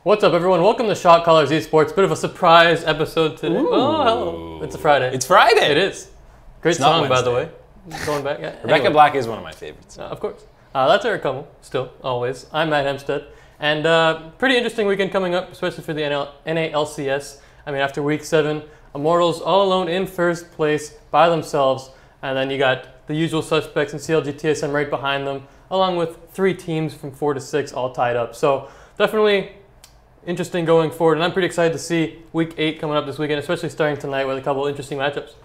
What's up, everyone? Welcome to Shot Callers eSports. Bit of a surprise episode today. Ooh. Oh, hello. It's a Friday. It's Friday. It is. Great It's not song, by the way. Wednesday. Going back. Yeah. Rebecca Anyway. Black is one of my favorites. Of course. That's Eric Kummel, still, always. I'm Matt Hempstead. And pretty interesting weekend coming up, especially for the LCS. I mean, after week 7, Immortals all alone in first place by themselves. And then you got the usual suspects in CLG, TSM right behind them, along with 3 teams from 4 to 6 all tied up. So definitely interesting going forward. And I'm pretty excited to see week 8 coming up this weekend, especially starting tonight with a couple interesting matchups.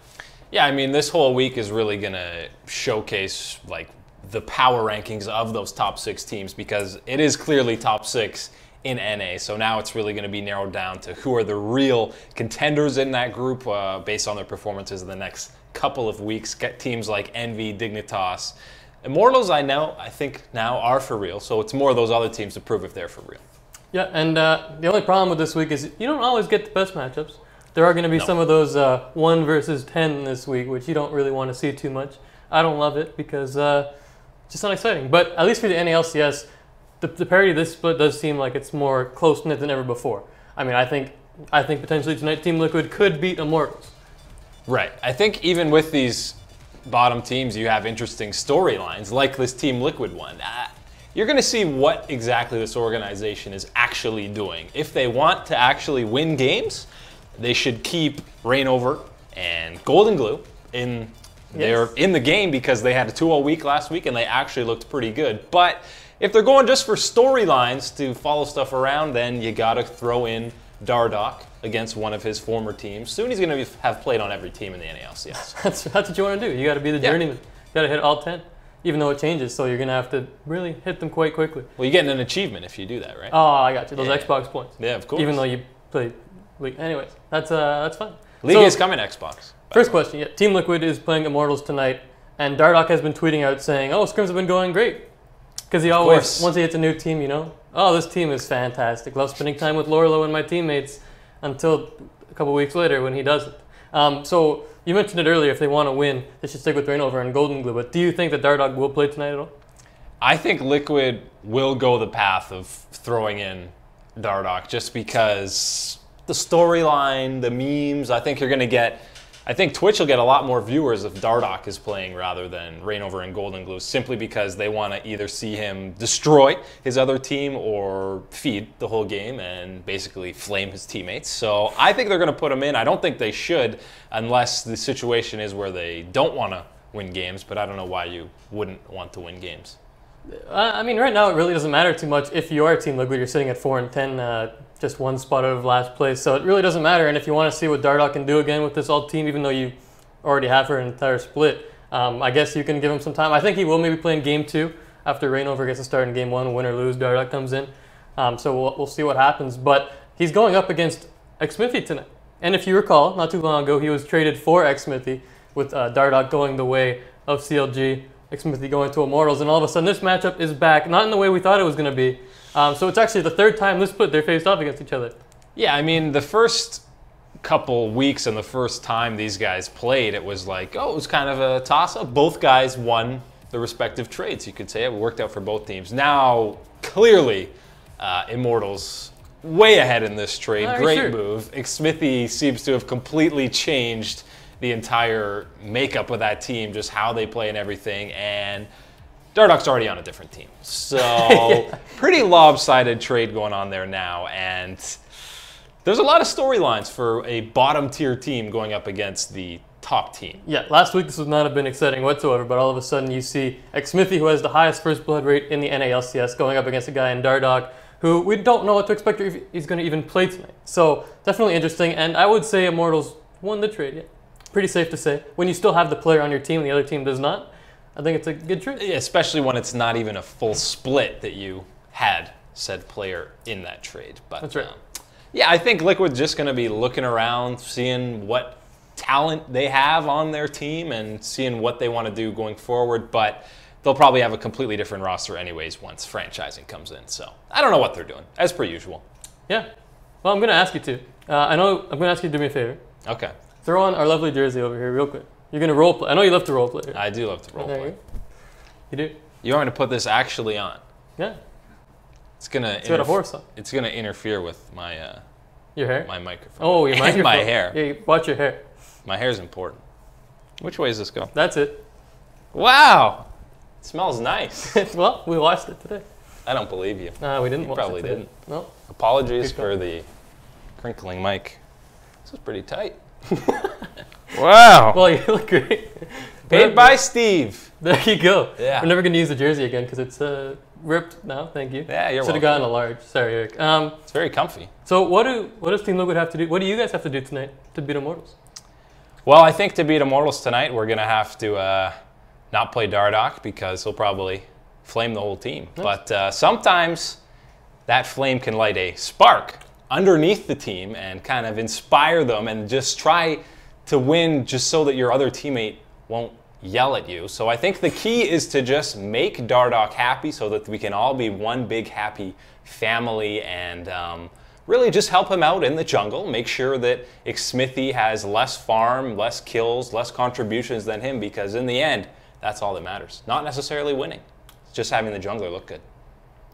Yeah, I mean, this whole week is really going to showcase like the power rankings of those top 6 teams, because it is clearly top 6 in NA. So now it's really going to be narrowed down to who are the real contenders in that group based on their performances in the next couple of weeks. Get teams like Envy, Dignitas. Immortals, I think now are for real. So it's more of those other teams to prove if they're for real. Yeah, and the only problem with this week is you don't always get the best matchups. There are going to be some of those 1 versus 10 this week, which you don't really want to see too much. I don't love it because it's just not exciting. But at least for the NALCS, the parity of this split does seem like it's more close-knit than ever before. I mean, I think potentially tonight Team Liquid could beat Immortals. Right. I think even with these bottom teams, you have interesting storylines, like this Team Liquid one. You're going to see what exactly this organization is actually doing. If they want to actually win games, they should keep Reignover and Golden Glue in the game, because they had a 2-0 week last week and they actually looked pretty good. But if they're going just for storylines to follow stuff around, then you got to throw in Dardoch against one of his former teams. Soon he's going to have played on every team in the NALCS. That's what you want to do. You got to be the journeyman. You got to hit all 10, even though it changes. So you're going to have to really hit them quite quickly. Well, you're getting an achievement if you do that, right? Oh, I got you. Those Xbox points. Yeah, of course. Even though you play League. Anyways, that's fun. League is coming Xbox. First question. Yeah, Team Liquid is playing Immortals tonight, and Dardoch has been tweeting out saying, "Oh, scrims have been going great." Because he always, once he hits a new team, you know, "Oh, this team is fantastic. Love spending time with LirA and my teammates," until a couple weeks later when he doesn't. So you mentioned it earlier, if they want to win, they should stick with Reignover and Golden Glue. But do you think that Dardoch will play tonight at all? I think Liquid will go the path of throwing in Dardoch just because the storyline, the memes, I think Twitch will get a lot more viewers if Dardoch is playing rather than Reignover and Golden Glue, simply because they want to either see him destroy his other team or feed the whole game and basically flame his teammates. So I think they're going to put him in. I don't think they should, unless the situation is where they don't want to win games, but I don't know why you wouldn't want to win games. I mean, right now it really doesn't matter too much. If you are Team Liquid, you're sitting at 4 and 10, just 1 spot out of last place. So it really doesn't matter. And if you want to see what Dardoch can do again with this alt team, even though you already have her entire split, I guess you can give him some time. I think he will maybe play in Game 2 after Reignover gets to start in Game 1. Win or lose, Dardoch comes in. So we'll see what happens. But he's going up against Xmithie tonight. And if you recall, not too long ago, he was traded for Xmithie, with Dardoch going the way of CLG. Xmithie going to Immortals, and all of a sudden this matchup is back, not in the way we thought it was going to be. So it's actually the 3rd time this split they're faced off against each other. Yeah, I mean, the first couple weeks and the first time these guys played, it was like, oh, it was kind of a toss-up. Both guys won the respective trades, you could say. It worked out for both teams. Now, clearly, Immortals way ahead in this trade. Great move. Xmithie seems to have completely changed the entire makeup of that team, just how they play and everything, and Dardoch's already on a different team. So pretty lopsided trade going on there now, and there's a lot of storylines for a bottom tier team going up against the top team. Yeah, last week this would not have been exciting whatsoever, but all of a sudden you see Xmithie, who has the highest first blood rate in the NALCS, going up against a guy in Dardoch who we don't know what to expect if he's going to even play tonight. So definitely interesting, and I would say Immortals won the trade, yeah. Pretty safe to say. When you still have the player on your team and the other team does not, I think it's a good trade. Yeah, especially when it's not even a full split that you had said player in that trade. But that's right. Yeah, I think Liquid's just going to be looking around, seeing what talent they have on their team and seeing what they want to do going forward. But they'll probably have a completely different roster anyways once franchising comes in. So I don't know what they're doing, as per usual. Yeah. Well, I'm going to ask you to. I'm going to ask you to do me a favor. Okay. Throw on our lovely jersey over here real quick. You're going to role play. I know you love to role play. I do love to role play. You do? You want me to put this actually on? Yeah. It's gonna. It's got a horse on. It's gonna interfere with my. Your hair? My microphone. Oh, your microphone. My hair. Yeah, watch your hair. My hair's important. Which way does this go? That's it. Wow. It smells nice. Well, we washed it today. I don't believe you. We didn't wash it probably today. didn't. No. Apologies for the crinkling mic. This is pretty tight. Wow. Well, you look great. Paid by Steve. There you go. Yeah. We're never going to use the jersey again because it's ripped now. Thank you. Yeah, you're welcome. Should have gotten a large. Sorry, Eric. It's very comfy. So what does Team Liquid have to do? What do you guys have to do tonight to beat Immortals? Well, I think to beat Immortals tonight, we're going to have to not play Dardoch because he'll probably flame the whole team. Nice. But sometimes that flame can light a spark underneath the team and kind of inspire them and just try to win just so that your other teammate won't yell at you. So I think the key is to just make Dardoch happy so that we can all be one big happy family and really just help him out in the jungle. Make sure that Xmithie has less farm, less kills, less contributions than him because in the end, that's all that matters. Not necessarily winning. It's just having the jungler look good.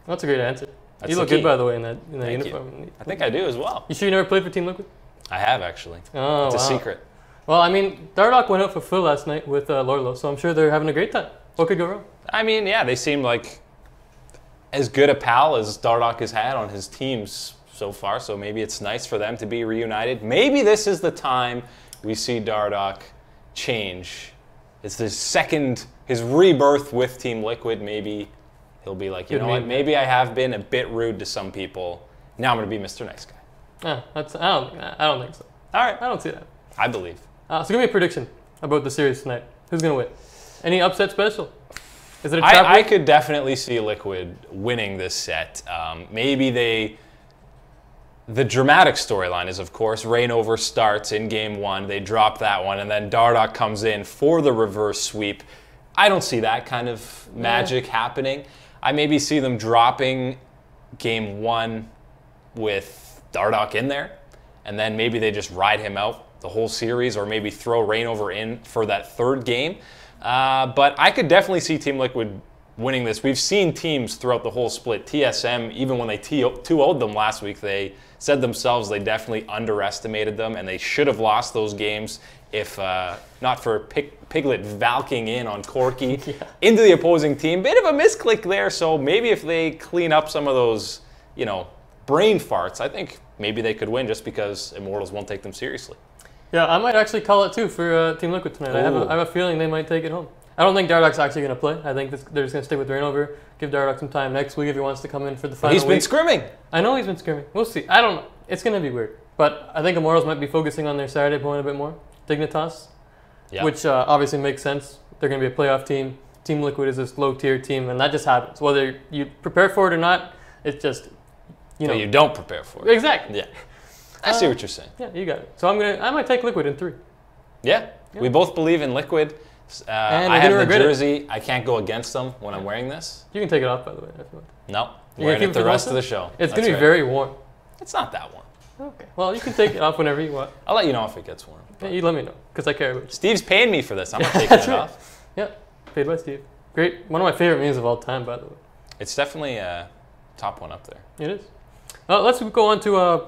That's a great answer. That's you look good, by the way, in that uniform. You. I think I do as well. You sure you never played for Team Liquid? I have, actually. Oh, it's a secret. Well, I mean, Dardoch went out for Phil last night with LirA, so I'm sure they're having a great time. What could go wrong? I mean, yeah, they seem like as good a pal as Dardoch has had on his teams so far, so maybe it's nice for them to be reunited. Maybe this is the time we see Dardoch change. It's his rebirth with Team Liquid. Maybe he'll be like, you know what, maybe I have been a bit rude to some people. Now I'm going to be Mr. Nice Guy. I don't think so. All right. I don't see that. I believe. So give me a prediction about the series tonight. Who's going to win? Any upset special? Is it a trap? I could definitely see Liquid winning this set. Maybe the dramatic storyline is, of course, Reignover starts in game 1. They drop that one, and then Dardoch comes in for the reverse sweep. I don't see that kind of magic happening. I maybe see them dropping game 1 with Dardoch in there, and then maybe they just ride him out the whole series, or maybe throw Reignover in for that third game. But I could definitely see Team Liquid winning this. We've seen teams throughout the whole split. TSM, even when they 2-0'd them last week, they said themselves they definitely underestimated them, and they should have lost those games if not for Piglet valking in on Corki into the opposing team. Bit of a misclick there, so maybe if they clean up some of those, brain farts, I think maybe they could win just because Immortals won't take them seriously. Yeah, I might actually call it too for Team Liquid tonight. I have a feeling they might take it home. I don't think Dardoch's actually going to play. I think they're just going to stick with Reignover, give Dardoch some time next week if he wants to come in for the final week. He's been scrimming. I know he's been scrimming. We'll see. I don't know. It's going to be weird. But I think Immortals might be focusing on their Saturday opponent a bit more, Dignitas, which obviously makes sense. They're going to be a playoff team. Team Liquid is this low-tier team, and that just happens. Whether you prepare for it or not, it's just, So you don't prepare for it. Exactly. Yeah. I see what you're saying. Yeah, you got it. So I might take Liquid in 3. Yeah. We both believe in Liquid. I have the jersey. I can't go against them when I'm wearing this. You can take it off, by the way. If you want. No. I'm wearing it the rest of the show. It's going to be very warm. It's not that warm. Okay. Well, you can take it off whenever you want. I'll let you know if it gets warm. Yeah, you let me know, because I care about you. Steve's paying me for this. I'm not taking it off. Yeah. Paid by Steve. Great. One of my favorite memes of all time, by the way. It's definitely a top one up there. It is. Let's go on to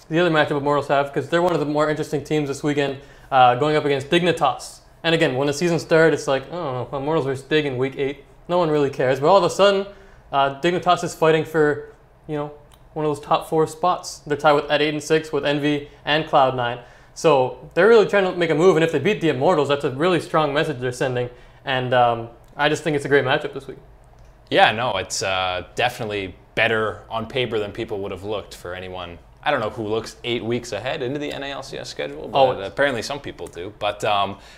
the other matchup Immortals have, because they're one of the more interesting teams this weekend, going up against Dignitas. And again, when the season started, it's like, oh, Immortals versus Dig in week 8. No one really cares. But all of a sudden, Dignitas is fighting for, one of those top 4 spots. They're tied at 8-6 with Envy and Cloud9. So they're really trying to make a move. And if they beat the Immortals, that's a really strong message they're sending. And I just think it's a great matchup this week. Yeah, no, it's definitely better on paper than people would have looked for anyone. I don't know who looks 8 weeks ahead into the NALCS schedule, but apparently some people do. But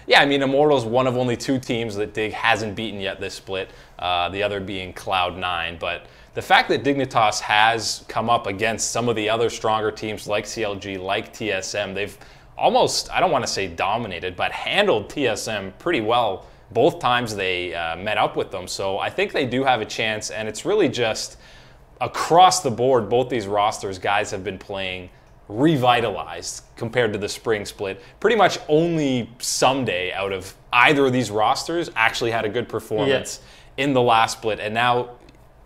yeah, I mean, Immortals, one of only 2 teams that Dig hasn't beaten yet this split, the other being Cloud9. But the fact that Dignitas has come up against some of the other stronger teams like CLG, like TSM, they've almost, I don't want to say dominated, but handled TSM pretty well both times they met up with them. So I think they do have a chance, and it's really just across the board, both these rosters, guys have been playing revitalized compared to the spring split. Pretty much only Someday out of either of these rosters actually had a good performance in the last split. And now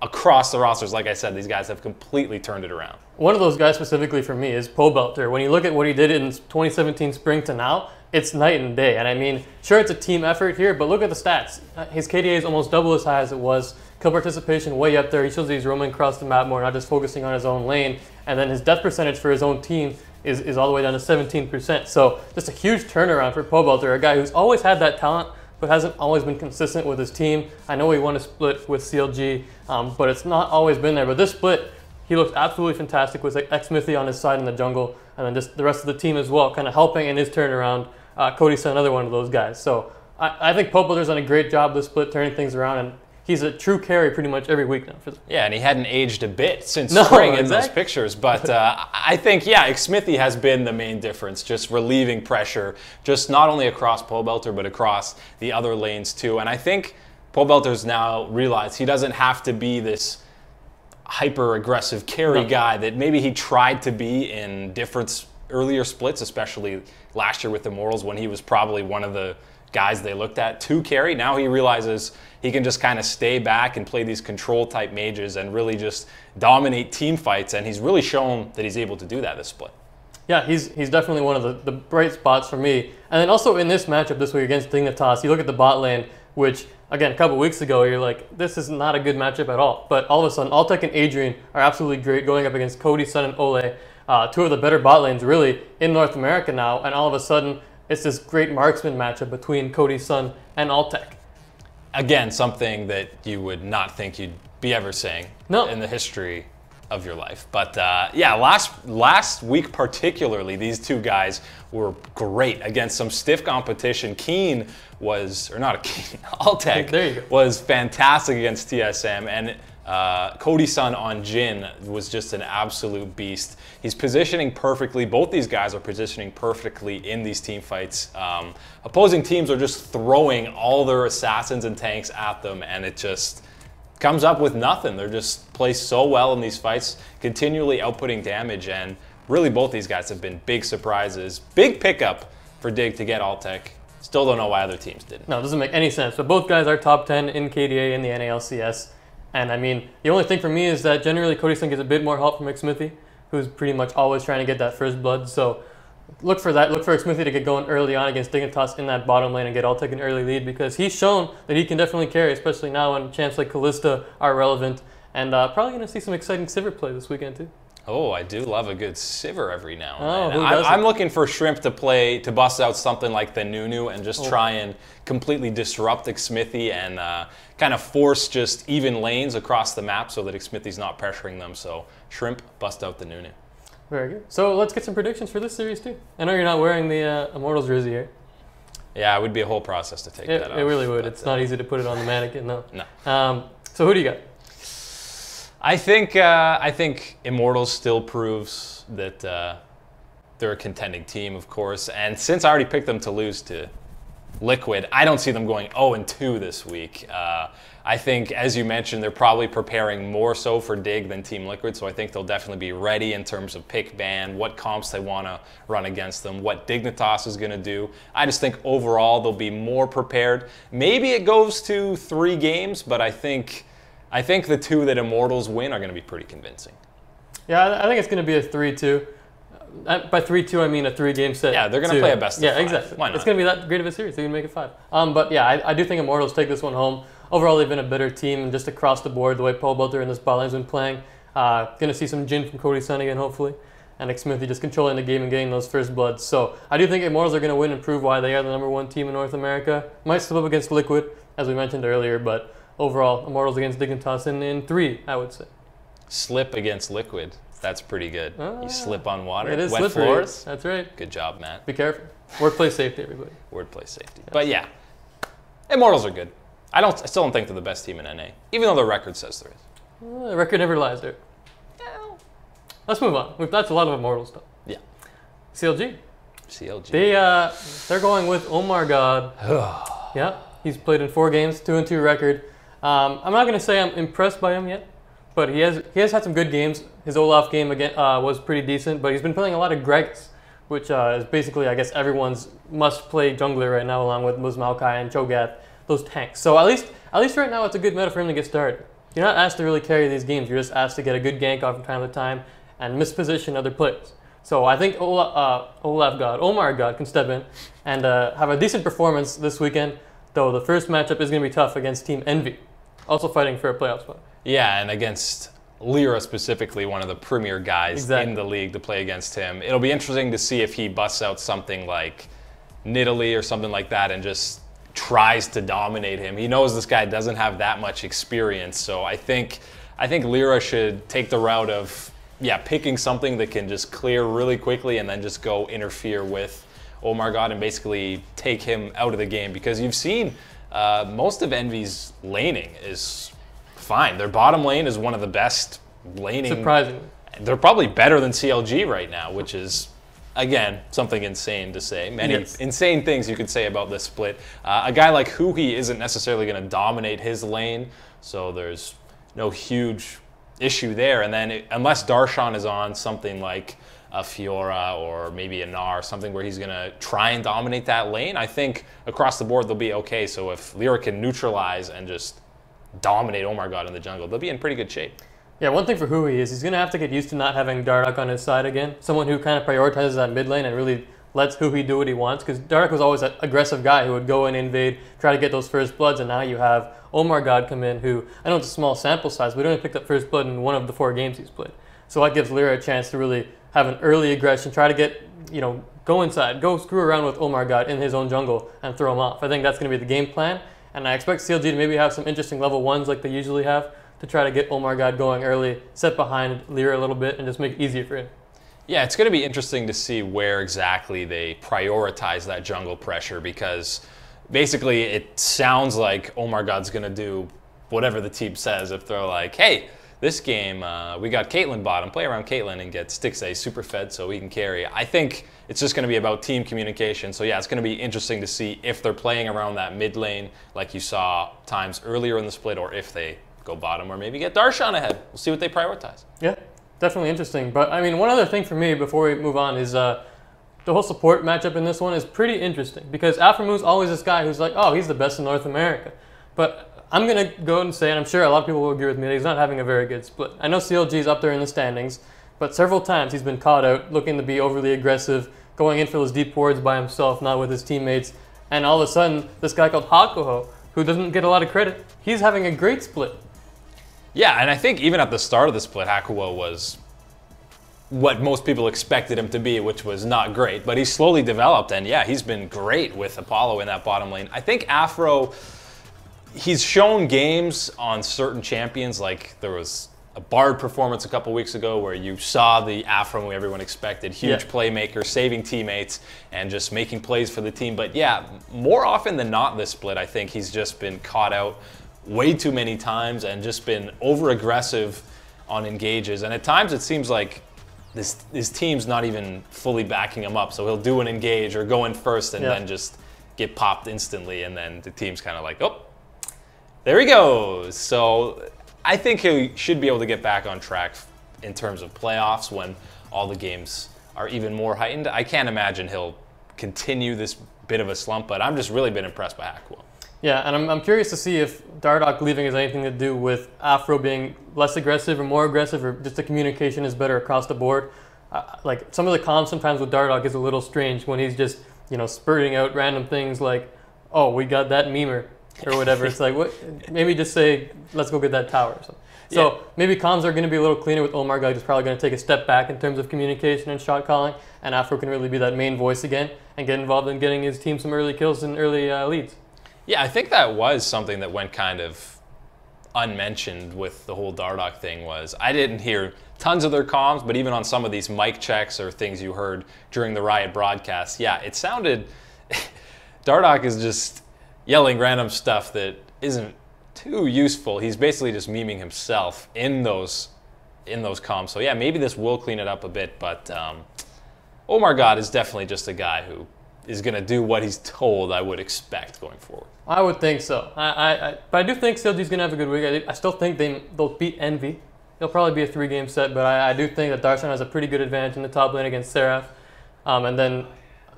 across the rosters, like I said, these guys have completely turned it around. One of those guys specifically for me is Pobelter. When you look at what he did in 2017 spring to now, it's night and day. And I mean, sure, it's a team effort here, but look at the stats. His KDA is almost double as high as it was. Kill participation way up there. He shows that he's roaming across the map more, not just focusing on his own lane. And then his death percentage for his own team is all the way down to 17%. So just a huge turnaround for Pobelter, a guy who's always had that talent, but hasn't always been consistent with his team. I know he won a split with CLG, but it's not always been there. But this split, he looks absolutely fantastic with Xmithie on his side in the jungle, and then just the rest of the team as well, kind of helping in his turnaround. Cody's another one of those guys. So I think Pobelter's done a great job this split, turning things around, and he's a true carry pretty much every week now. Yeah, and he hadn't aged a bit since spring in those pictures. But I think, yeah, Xmithie has been the main difference, just relieving pressure, just not only across Pobelter, but across the other lanes too. And I think Pobelter's now realized he doesn't have to be this hyper-aggressive carry guy that maybe he tried to be in different earlier splits, especially last year with Immortals when he was probably one of the guys they looked at to carry. Now he realizes he can just kind of stay back and play these control type mages and really just dominate team fights, and he's really shown that he's able to do that this split. Yeah, he's definitely one of the bright spots for me. And then also in this matchup this week against Dignitas, you look at the bot lane, which again, a couple weeks ago, you're like, this is not a good matchup at all. But all of a sudden, Altec and Adrian are absolutely great going up against Cody, Sun, and Olleh, two of the better bot lanes really in North America now. And all of a sudden, it's this great marksman matchup between Cody, Sun, and Altec. Again, something that you would not think you'd be ever saying in the history of your life. But yeah, last week particularly, these two guys were great against some stiff competition. Keen was, or not a Keen, Altec was fantastic against TSM, and Cody Sun on Jhin was just an absolute beast. He's positioning perfectly. Both these guys are positioning perfectly in these team fights. Opposing teams are just throwing all their assassins and tanks at them, and it just comes up with nothing. They're just placed so well in these fights, continually outputting damage, and really both these guys have been big surprises. Big pickup for Dig to get Altec. Still don't know why other teams didn't. No, it doesn't make any sense. But both guys are top 10 in KDA in the NALCS. And I mean, the only thing for me is that generally Cody Sun gets a bit more help from Xmithie, who's pretty much always trying to get that first blood. So look for that. Look for Xmithie to get going early on against Dignitas in that bottom lane and get Altec an early lead, because he's shown that he can definitely carry, especially now when champs like Kalista are relevant. And probably going to see some exciting Sivir play this weekend too. Oh, I do love a good Sivir every now and then. I'm looking for Shrimp to bust out something like the Nunu and just try and completely disrupt Xmithie and kind of force just even lanes across the map so that Xmithie's not pressuring them. So Shrimp, bust out the Nunu. Very good. So let's get some predictions for this series too. I know you're not wearing the Immortals jersey here. Yeah, it would be a whole process to take that off. It really would. It's not easy to put it on the mannequin, no. No. So who do you got? I think Immortals still proves that they're a contending team, of course. And since I already picked them to lose to Liquid, I don't see them going 0-2 this week. I think, as you mentioned, they're probably preparing more so for Dig than Team Liquid, so I think they'll definitely be ready in terms of pick ban, what comps they want to run against them, what Dignitas is going to do. I just think overall they'll be more prepared. Maybe it goes to 3 games, but I think the 2 that Immortals win are going to be pretty convincing. Yeah, I think it's going to be a 3-2. By 3-2, I mean a 3-game set. Yeah, they're going to play a best of 5. Yeah, exactly. Why not? It's going to be that great of a series. They're going to make it 5. But yeah, I do think Immortals take this one home. Overall, they've been a better team just across the board, the way Pobelter and this bot lane's been playing. Going to see some Jhin from Cody Sun again, hopefully. And Xmithie just controlling the game and getting those first bloods. So I do think Immortals are going to win and prove why they are the #1 team in North America. Might slip up against Liquid, as we mentioned earlier, but overall, Immortals against Dignitas in 3, I would say. Slip against Liquid. That's pretty good. You slip on water. It is wet slippery. floors. That's right. Good job, Matt. Be careful. Workplace safety, everybody. Workplace safety. Yes. But yeah, Immortals are good. I still don't think they're the best team in NA, even though their record says there is. The record never lies there. Yeah. Let's move on. That's a lot of Immortals stuff. Yeah. CLG. CLG. They're going with OmarGod. Yeah. He's played in 4 games, 2-2 record. I'm not going to say I'm impressed by him yet, but he has had some good games. His Olleh game again was pretty decent, but he's been playing a lot of Gragas, which is basically, I guess, everyone's must-play jungler right now, along with Muzmalkai and Cho'Gath, those tanks. So at least right now, it's a good meta for him to get started. you're not asked to really carry these games. You're just asked to get a good gank off from time to time and misposition other players. So I think OmarGod can step in and have a decent performance this weekend, though the first matchup is going to be tough against Team Envy, also fighting for a playoff spot. Yeah, and against LirA specifically, one of the premier guys in the league to play against him. It'll be interesting to see if he busts out something like Nidalee or something like that and just tries to dominate him. He knows this guy doesn't have that much experience, so I think LirA should take the route of picking something that can just clear really quickly and then just go interfere with OmarGod and basically take him out of the game, because you've seen most of Envy's laning is fine. Their bottom lane is one of the best laning. Surprisingly. They're probably better than CLG right now, which is, again, something insane to say. Many insane things you could say about this split. A guy like Huhi isn't necessarily going to dominate his lane, so there's no huge issue there. And then unless Darshan is on something like a Fiora or maybe a Gnar, something where he's going to try and dominate that lane, I think across the board they'll be okay. So if LirA can neutralize and just dominate OmarGod in the jungle, they'll be in pretty good shape. Yeah, one thing for Huhi is he's going to have to get used to not having Dardoch on his side again. Someone who kind of prioritizes that mid lane and really lets Huhi do what he wants, because Dardoch was always an aggressive guy who would go and invade, try to get those first bloods, and now you have OmarGod come in, who, I know it's a small sample size, but he only picked up first blood in one of the 4 games he's played. So that gives LirA a chance to really have an early aggression, try to get, go inside, go screw around with OmarGod in his own jungle and throw him off. I think that's going to be the game plan, and I expect CLG to maybe have some interesting level 1s like they usually have to try to get OmarGod going early, set behind LirA a little bit, and just make it easier for him. Yeah, it's going to be interesting to see where exactly they prioritize that jungle pressure, because basically it sounds like OmarGod's going to do whatever the team says. If they're like, hey, this game, we got Caitlyn bottom, play around Caitlyn and get Stixxay super fed so he can carry. I think it's just going to be about team communication. So yeah, it's going to be interesting to see if they're playing around that mid lane like you saw times earlier in the split, or if they go bottom or maybe get Darshan ahead. We'll see what they prioritize. Yeah, definitely interesting. But I mean, one other thing for me before we move on is the whole support matchup in this one is pretty interesting, because Aphromoo always this guy who's like, oh, he's the best in North America. But I'm going to go and say, and I'm sure a lot of people will agree with me, that he's not having a very good split. I know CLG's up there in the standings, but several times he's been caught out looking to be overly aggressive, going in for those deep wards by himself, not with his teammates. And all of a sudden, this guy called Hakuho, who doesn't get a lot of credit, he's having a great split. Yeah, and I think even at the start of the split, Hakuho was what most people expected him to be, which was not great. But he's slowly developed, and yeah, he's been great with Apollo in that bottom lane. I think Aphro, he's shown games on certain champions, like there was a Bard performance a couple weeks ago where you saw the Aphromoo everyone expected, huge playmaker, saving teammates, and just making plays for the team. But yeah, more often than not this split, I think he's just been caught out way too many times and just been over-aggressive on engages. And at times it seems like his team's not even fully backing him up. So he'll do an engage or go in first and then just get popped instantly. And then the team's kind of like, oh, there he goes. So I think he should be able to get back on track in terms of playoffs when all the games are even more heightened. I can't imagine he'll continue this bit of a slump, but I'm just really been impressed by Hakuho. Yeah, and I'm curious to see if Dardoch leaving has anything to do with Aphro being less aggressive or more aggressive, or just the communication is better across the board. Like some of the comms sometimes with Dardoch is a little strange when he's just, spurting out random things like, oh, we got that memer or whatever. It's like, what? Maybe just say, let's go get that tower or something. So maybe comms are going to be a little cleaner with OmarGod, who's probably going to take a step back in terms of communication and shot calling, and Aphro can really be that main voice again and get involved in getting his team some early kills and early leads. Yeah, I think that was something that went kind of unmentioned with the whole Dardoch thing. Was I didn't hear tons of their comms, but even on some of these mic checks or things you heard during the Riot broadcast, yeah, it sounded Dardoch is just yelling random stuff that isn't too useful. He's basically just memeing himself in those comms. So yeah, maybe this will clean it up a bit, but OmarGod is definitely just a guy who is going to do what he's told, I would expect, going forward. I would think so. But I do think CLG's going to have a good week. I still think they'll beat Envy. It'll probably be a 3-game set, but I do think that Darshan has a pretty good advantage in the top lane against Seraph. And then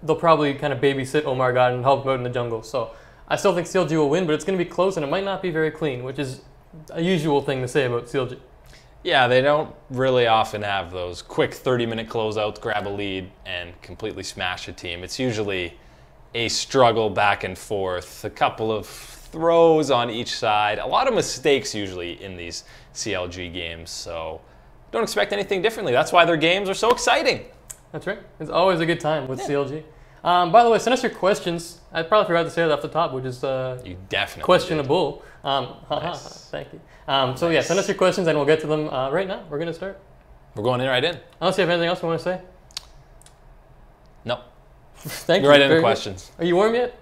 they'll probably kind of babysit OmarGod and help him out in the jungle. So I still think CLG will win, but it's going to be close, and it might not be very clean, which is a usual thing to say about CLG. Yeah, they don't really often have those quick 30-minute closeouts, grab a lead, and completely smash a team. It's usually a struggle back and forth, a couple of throws on each side, a lot of mistakes usually in these CLG games, so don't expect anything differently. That's why their games are so exciting. That's right. It's always a good time with CLG. By the way, send us your questions. I probably forgot to say that off the top, which is you definitely questionable. Nice. Thank you. So yeah, send us your questions and we'll get to them right now. We're going to start. We're going in right in. Unless you have anything else you want to say? No. Thank you. Right into questions. Are you warm yet?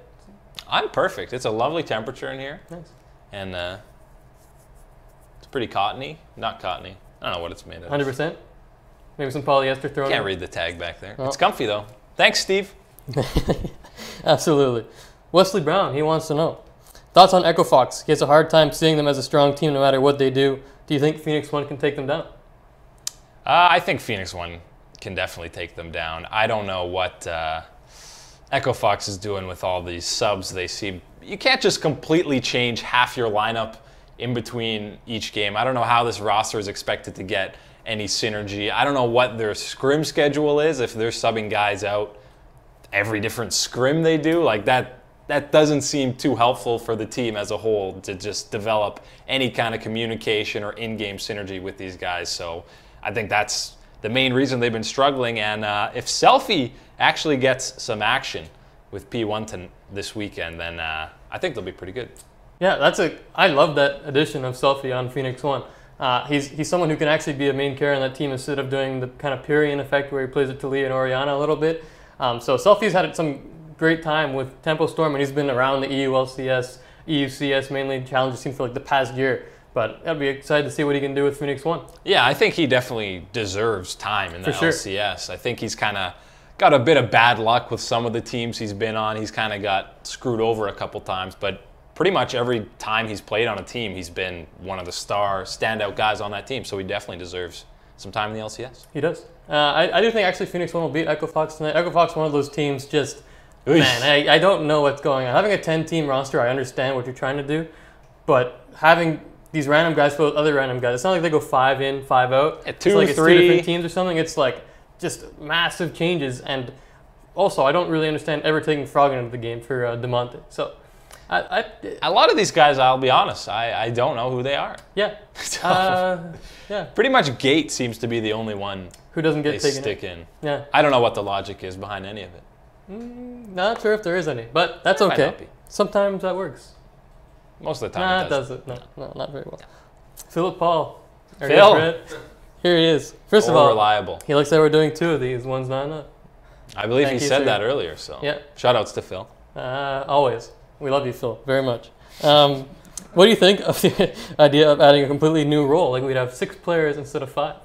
I'm perfect. It's a lovely temperature in here. Nice. And it's pretty cottony. Not cottony. I don't know what it's made of. 100%? Maybe some polyester thrown in? Can't read the tag back there. It's comfy though. Thanks, Steve. Absolutely. Wesley Brown, he wants to know. Thoughts on Echo Fox? He has a hard time seeing them as a strong team no matter what they do. Do you think Phoenix One can take them down? I think Phoenix One can definitely take them down. I don't know what Echo Fox is doing with all these subs they see. You can't just completely change half your lineup in between each game. I don't know how this roster is expected to get any synergy. I don't know what their scrim schedule is, if they're subbing guys out every different scrim they do. Like that doesn't seem too helpful for the team as a whole to just develop any kind of communication or in-game synergy with these guys. So I think that's the main reason they've been struggling. And if Selfie actually gets some action with P1 this weekend, then I think they'll be pretty good. Yeah, I love that addition of Selfie on Phoenix One. He's someone who can actually be a main carry on that team instead of doing the kind of Pyrian effect where he plays with Talia and Orianna a little bit. So Selfie's had some great time with Tempo Storm, and he's been around the EU LCS, EUCS mainly challenges team for like the past year. But I'd be excited to see what he can do with Phoenix One. Yeah, I think he definitely deserves time in the sure. LCS. I think he's kind of got a bit of bad luck with some of the teams he's been on. He's kind of got screwed over a couple times, but pretty much every time he's played on a team, he's been one of the standout guys on that team. So he definitely deserves some time in the LCS. He does. I do think actually Phoenix One will beat Echo Fox tonight. Echo Fox, one of those teams just, man, I don't know what's going on. Having a 10-team roster, I understand what you're trying to do, but having these random guys fill with other random guys, it's not like they go 5 in, 5 out. Yeah, it's like it's 2 different teams or something. It's like just massive changes. And also, I don't really understand ever taking Frog into the game for DeMonte. So a lot of these guys, I'll be honest, I don't know who they are. Yeah. Yeah. Pretty much Gate seems to be the only one who doesn't get taken stick in. Yeah. I don't know what the logic is behind any of it. Not sure if there is any, but that's okay. Sometimes that works. Most of the time it doesn't. No, not very well. Yeah. Philip Paul. Phil. Here he is. First of all, reliable. He looks like we're doing 2 of these. One's not enough. I believe he said that earlier, so yeah. Shout outs to Phil. Always. We love you, Phil, very much. What do you think of the idea of adding a completely new role? Like we'd have 6 players instead of 5.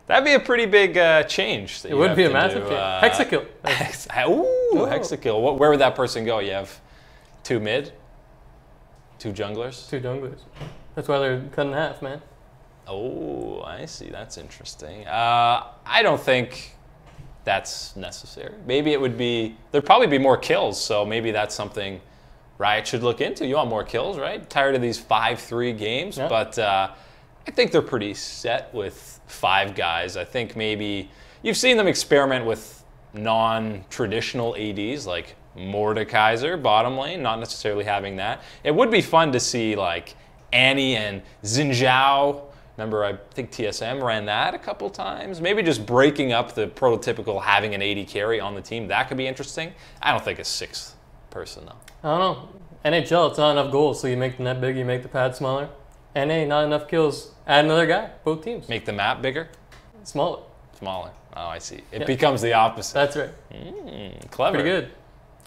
That'd be a pretty big change. It would be a massive change. Hexakill. Hexakill. Where would that person go? You have 2 mid, 2 junglers. 2 junglers. That's why they're cut in half, man. Oh, I see. That's interesting. I don't think that's necessary. Maybe it would be, there'd probably be more kills, so maybe that's something Riot should look into. You want more kills, right? Tired of these 5-3 games, yeah. But I think they're pretty set with 5 guys. I think maybe you've seen them experiment with non-traditional ADs like Mordekaiser, bottom lane, not necessarily having that. It would be fun to see like Annie and Xinjiao. Remember, I think TSM ran that a couple times. Maybe just breaking up the prototypical having an AD carry on the team. That could be interesting. I don't think a 6th person, though. I don't know. NHL, it's not enough goals, so you make the net big, you make the pad smaller. NA, not enough kills. Add another guy, both teams. Make the map bigger? Smaller. Smaller. Oh, I see. It becomes the opposite. That's right. Clever. Pretty good.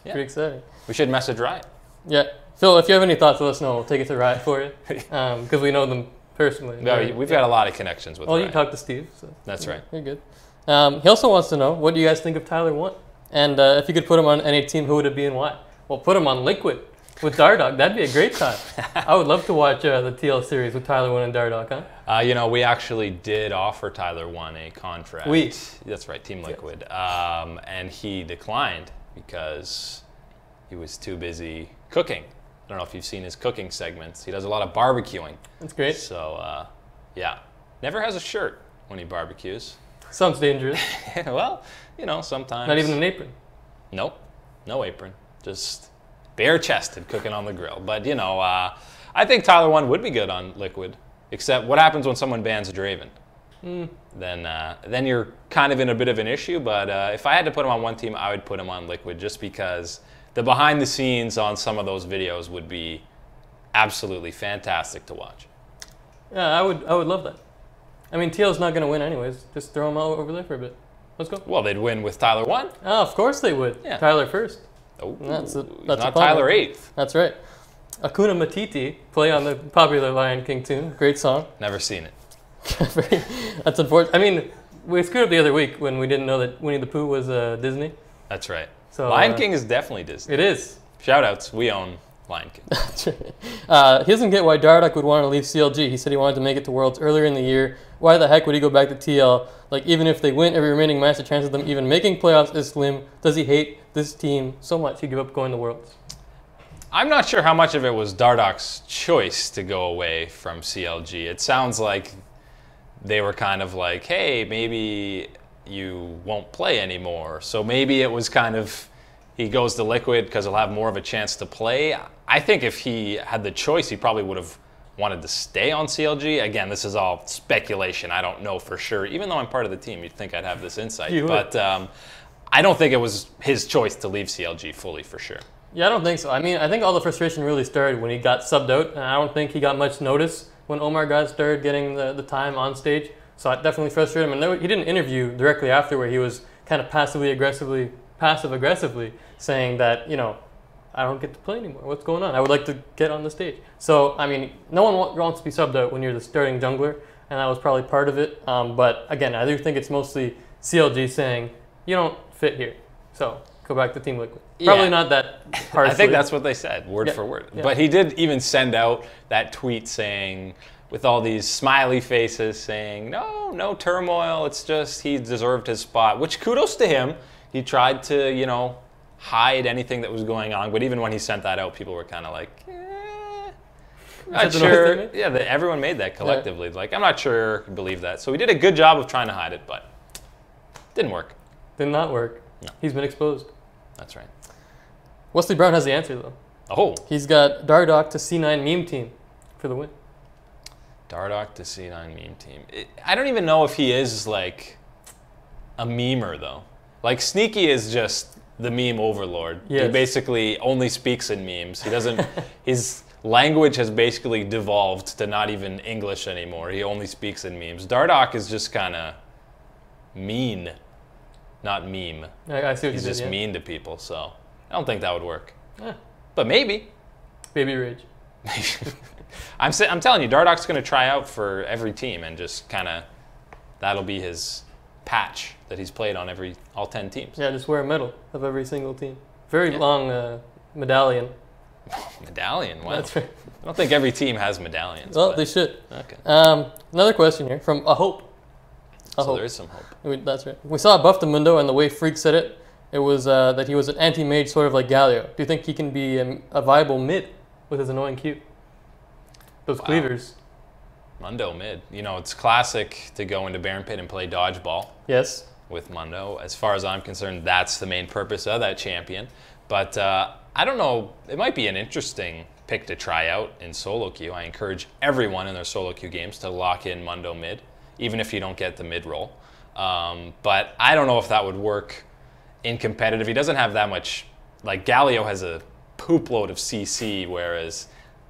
Yeah. Pretty exciting. We should message Riot. Yeah. Phil, if you have any thoughts, let us know. We'll take it to Riot for you. Because we know them personally. No, we've got a lot of connections with Riot. You talk to Steve. So that's right. You're good. He also wants to know, what do you guys think of Tyler 1? And if you could put him on any team, who would it be and why? Well, put him on Liquid with Dardoch. That'd be a great time. I would love to watch the TL series with Tyler 1 and Dardoch, huh? You know, we actually did offer Tyler 1 a contract. That's right, Team Liquid. Yes. And he declined because he was too busy cooking I don't know if you've seen his cooking segments. He does a lot of barbecuing. That's great. So, yeah. Never has a shirt when he barbecues. Sounds dangerous. Well, you know, sometimes. Not even an apron? Nope. No apron. Just bare-chested cooking on the grill. But, you know, I think Tyler 1 would be good on Liquid. Except what happens when someone bans Draven? Then you're kind of in a bit of an issue. But if I had to put him on one team, I would put him on Liquid just because the behind the scenes on some of those videos would be absolutely fantastic to watch. Yeah, I would love that. I mean, TL's not going to win anyways. Just throw him out over there for a bit. Let's go. Well, they'd win with Tyler 1. Oh, of course they would. Yeah. Tyler first. Oh, that's not Tyler 8th. That's right. Hakuna Matiti, play on the popular Lion King tune. Great song. Never seen it. That's unfortunate. I mean, we screwed up the other week when we didn't know that Winnie the Pooh was Disney. That's right. So, Lion King is definitely Disney. It is. Shoutouts. We own Lion King. That's right. He doesn't get why Dardoch would want to leave CLG. He said he wanted to make it to Worlds earlier in the year. Why the heck would he go back to TL? Like, even if they win every remaining match, the chance of them even making playoffs is slim. Does he hate this team so much he give up going to Worlds? I'm not sure how much of it was Dardoch's choice to go away from CLG. It sounds like they were kind of like, hey, maybe you won't play anymore. So maybe it was kind of, he goes to Liquid because he'll have more of a chance to play. I think if he had the choice, he probably would have wanted to stay on CLG. Again, this is all speculation. I don't know for sure. Even though I'm part of the team, you'd think I'd have this insight. But I don't think it was his choice to leave CLG fully for sure. Yeah, I don't think so. I mean, I think all the frustration really started when he got subbed out, and I don't think he got much notice when OmarGod started getting the time on stage. So it definitely frustrated him. And he did an interview directly after where he was kind of passive-aggressively saying that, you know, I don't get to play anymore. What's going on? I would like to get on the stage. So, I mean, no one wants to be subbed out when you're the starting jungler, and that was probably part of it. But again, I do think it's mostly CLG saying, you don't fit here. So go back to Team Liquid. Probably not that harshly. I think that's what they said, word for word. Yeah. But he did even send out that tweet saying, with all these smiley faces saying, no turmoil. It's just he deserved his spot, which kudos to him. He tried to, you know, hide anything that was going on. But even when he sent that out, people were kind of like, not sure. Yeah, everyone made that collectively. Yeah. Like, I'm not sure I believe that. So he did a good job of trying to hide it, but didn't work. Did not work. No. He's been exposed. That's right. Wesley Brown has the answer, though. Oh. He's got Dardoch to C9 meme team for the win. Dardoch to C9 meme team. I don't even know if he is, like, a memer, though. Like, Sneaky is just the meme overlord. Yes. He basically only speaks in memes. He doesn't... his language has basically devolved to not even English anymore. He only speaks in memes. Dardoch is just kind of mean, not meme. I see what He's you did, just mean to people, so I don't think that would work. But maybe. Baby rage. I'm telling you, Dardoch's going to try out for every team and just kind of, that'll be his patch that he's played on all 10 teams. Yeah, just wear a medal of every single team. Very long medallion. Medallion? Wow. That's right. I don't think every team has medallions. Well, they should. Okay. Another question here from A Hope. So there is some hope. That's right. We saw Buff to Mundo, and the way Freak said it, it was that he was an anti-mage, sort of like Galio. Do you think he can be a viable mid with his annoying Q? Those cleavers. Mundo mid. You know, it's classic to go into Baron Pit and play dodgeball. Yes. With Mundo. As far as I'm concerned, that's the main purpose of that champion. But I don't know. It might be an interesting pick to try out in solo queue. I encourage everyone in their solo queue games to lock in Mundo mid, even if you don't get the mid role. But I don't know if that would work in competitive. He doesn't have that much. Like, Galio has a poop load of CC, whereas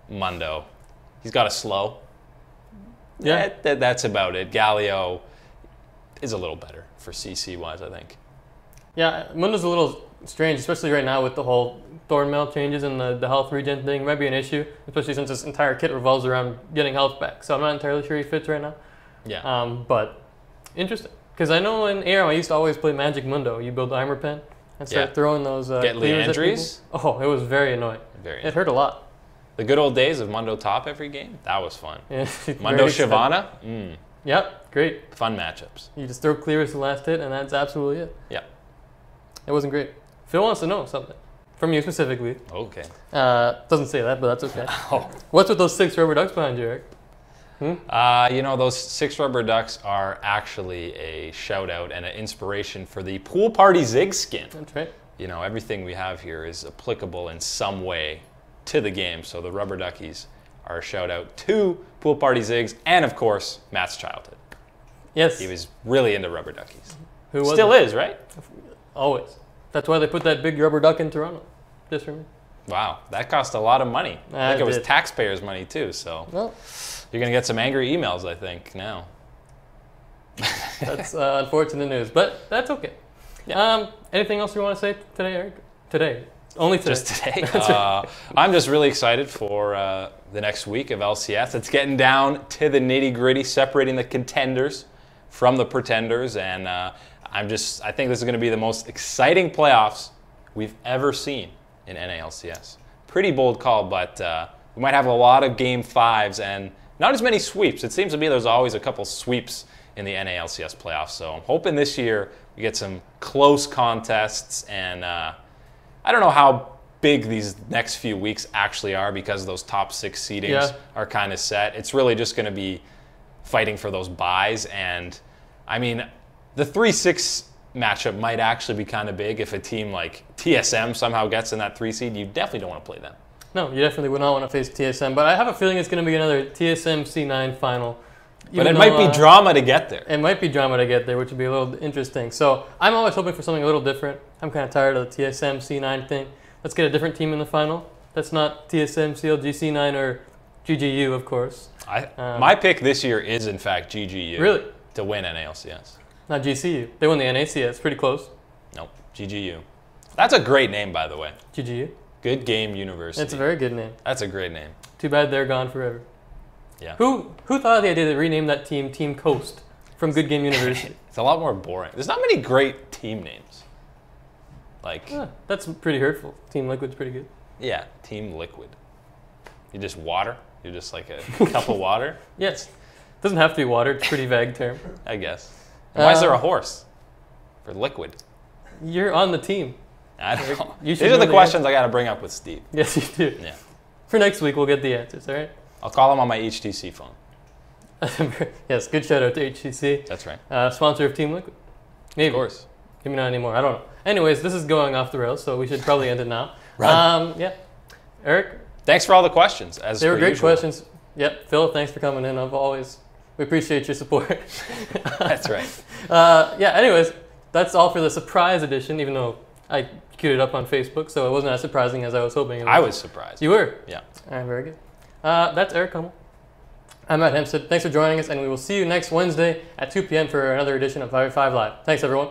Mundo, he's got a slow. Yeah, that's about it. Galio is a little better for CC-wise, I think. Yeah, Mundo's a little strange, especially right now with the whole Thornmail changes and the health regen thing. It might be an issue, especially since this entire kit revolves around getting health back. So I'm not entirely sure he fits right now. Yeah. But interesting. Because I know in ARM I used to always play Magic Mundo. You build Armor Pen and start throwing those cleavers at people. Oh, it was very annoying. It hurt a lot. The good old days of Mundo top every game? That was fun. Yeah, Mundo Shyvana? Yep, great. Fun matchups. You just throw cleavers to the last hit, and that's absolutely it. Yeah. It wasn't great. Phil wants to know something. from you specifically. Okay. Doesn't say that, but that's okay. Oh. What's with those 6 rubber ducks behind you, Eric? You know, those 6 rubber ducks are actually a shout out and an inspiration for the Pool Party Zig skin. That's right. You know, everything we have here is applicable in some way to the game. So the rubber duckies are a shout out to Pool Party Zigs and, of course, Matt's childhood. Yes. He was really into rubber duckies. Who was Still it? is, right? Always. That's why they put that big rubber duck in Toronto. Just for me. Wow, that cost a lot of money. I think it was taxpayers' money too, so well, you're going to get some angry emails, I think, now. That's unfortunate news, but that's okay. Yeah. Anything else you want to say today, Eric? Today. Only today. Just today. I'm just really excited for the next week of LCS. It's getting down to the nitty-gritty, separating the contenders from the pretenders, and I think this is going to be the most exciting playoffs we've ever seen in NALCS. Pretty bold call, but we might have a lot of game 5s and not as many sweeps. It seems to me there's always a couple sweeps in the NALCS playoffs, so I'm hoping this year we get some close contests, and I don't know how big these next few weeks actually are because those top 6 seedings are kind of set. It's really just going to be fighting for those buys, and I mean, the 3-6 matchup might actually be kind of big if a team like TSM somehow gets in that 3 seed. You definitely don't want to play them. No, you definitely would not want to face TSM, but I have a feeling it's going to be another TSM C9 final. But it might be drama to get there. It might be drama to get there, which would be a little interesting. So I'm always hoping for something a little different. I'm kind of tired of the TSM C9 thing. Let's get a different team in the final. That's not TSM, CLG, C9, or GGU, of course. My pick this year is, in fact, GGU. Really? To win NALCS. Not GCU. They won the NACS. Pretty close. Nope. GGU. That's a great name, by the way. GGU? Good Game University. It's a very good name. That's a great name. Too bad they're gone forever. Yeah. Who thought of the idea to rename that team Team Coast from Good Game University? It's a lot more boring. There's not many great team names. Like. That's pretty hurtful. Team Liquid's pretty good. Yeah, Team Liquid. You just water? You're just like a cup of water? Yes. Doesn't have to be water. It's a pretty vague term. I guess. And why is there a horse for liquid? You're on the team. I don't know. These are the questions I got to bring up with Steve. Yes, you do. Yeah. For next week, we'll get the answers, all right? I'll call him on my HTC phone. Yes, good shout out to HTC. That's right. Sponsor of Team Liquid. Maybe. Of course. Maybe not anymore. I don't know. Anyways, this is going off the rails, so we should probably end it now. Right. Yeah. Eric? Thanks for all the questions. They were great questions. Yep. Phil, thanks for coming in. We appreciate your support. That's right. Yeah, anyways, that's all for the surprise edition, even though I queued it up on Facebook, so it wasn't as surprising as I was hoping. I was surprised. You were? Yeah. All right, very good. That's Eric Kummel. I'm Matt Hempstead. Thanks for joining us, and we will see you next Wednesday at 2 p.m. for another edition of 5v5 Live. Thanks, everyone.